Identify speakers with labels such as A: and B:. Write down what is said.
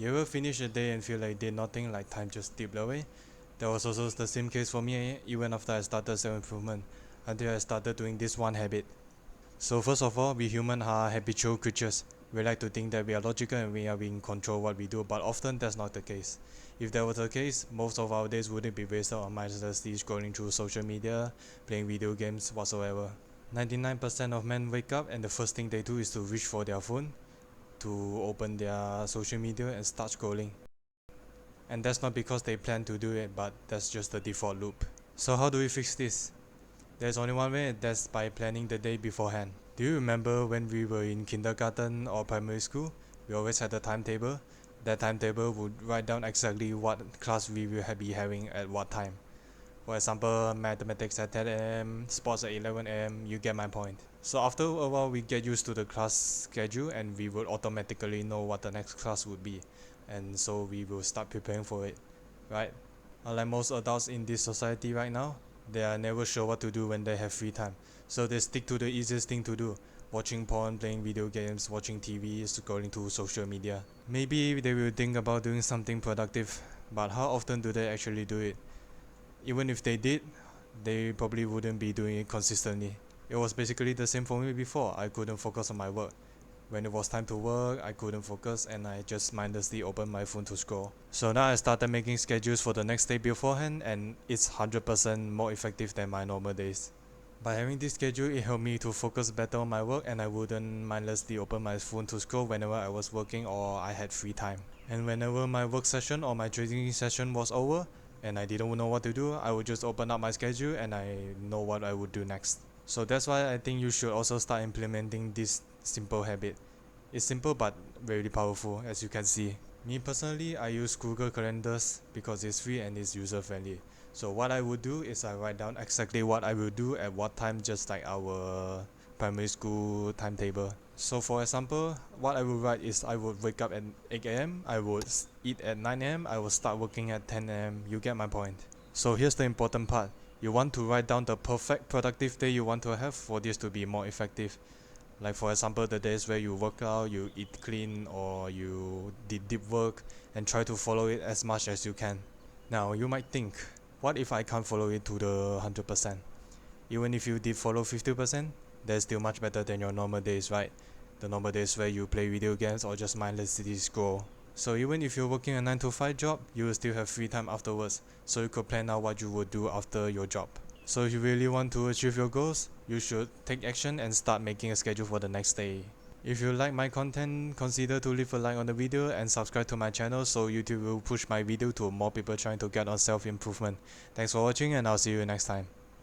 A: You ever finish a day and feel like did nothing, like time just slipped away? That was also the same case for me even after I started self-improvement, until I started doing this one habit. So first of all, we humans are habitual creatures. We like to think that we are logical and we are in control of what we do, but often that's not the case. If that was the case, most of our days wouldn't be wasted on mindlessly scrolling through social media, playing video games, whatsoever. 99% of men wake up and the first thing they do is to reach for their phone, to open their social media and start scrolling. And that's not because they plan to do it, but that's just the default loop. So how do we fix this? There's only one way, that's by planning the day beforehand. Do you remember when we were in kindergarten or primary school? We always had a timetable. That timetable would write down exactly what class we will be having at what time. For example, mathematics at 10 am, sports at 11 am, you get my point. So after a while we get used to the class schedule and we will automatically know what the next class would be. And so we will start preparing for it, right? Unlike most adults in this society right now, they are never sure what to do when they have free time. So they stick to the easiest thing to do. Watching porn, playing video games, watching TV, scrolling to social media. Maybe they will think about doing something productive, but how often do they actually do it? Even if they did, they probably wouldn't be doing it consistently. It was basically the same for me before. I couldn't focus on my work. When it was time to work, I couldn't focus and I just mindlessly opened my phone to scroll. So now I started making schedules for the next day beforehand and it's 100% more effective than my normal days. By having this schedule, it helped me to focus better on my work and I wouldn't mindlessly open my phone to scroll whenever I was working or I had free time. And whenever my work session or my trading session was over and I didn't know what to do, I would just open up my schedule and I know what I would do next. So that's why I think you should also start implementing this simple habit. It's simple but very powerful, as you can see. Me personally, I use Google Calendars because it's free and it's user friendly. So what I would do is I write down exactly what I will do at what time, just like our primary school timetable. So for example, what I would write is I would wake up at 8 am, I would eat at 9 am, I will start working at 10 am, you get my point. So here's the important part. You want to write down the perfect productive day you want to have for this to be more effective. Like for example, the days where you work out, you eat clean, or you did deep work, and try to follow it as much as you can. Now you might think, what if I can't follow it to the 100%? Even if you did follow 50%, that's still much better than your normal days, right? The normal days where you play video games or just mindlessly scroll. So even if you're working a 9 to 5 job, you will still have free time afterwards, so you could plan out what you would do after your job. So if you really want to achieve your goals, you should take action and start making a schedule for the next day. If you like my content, consider to leave a like on the video and subscribe to my channel so YouTube will push my video to more people trying to get on self-improvement. Thanks for watching and I'll see you next time.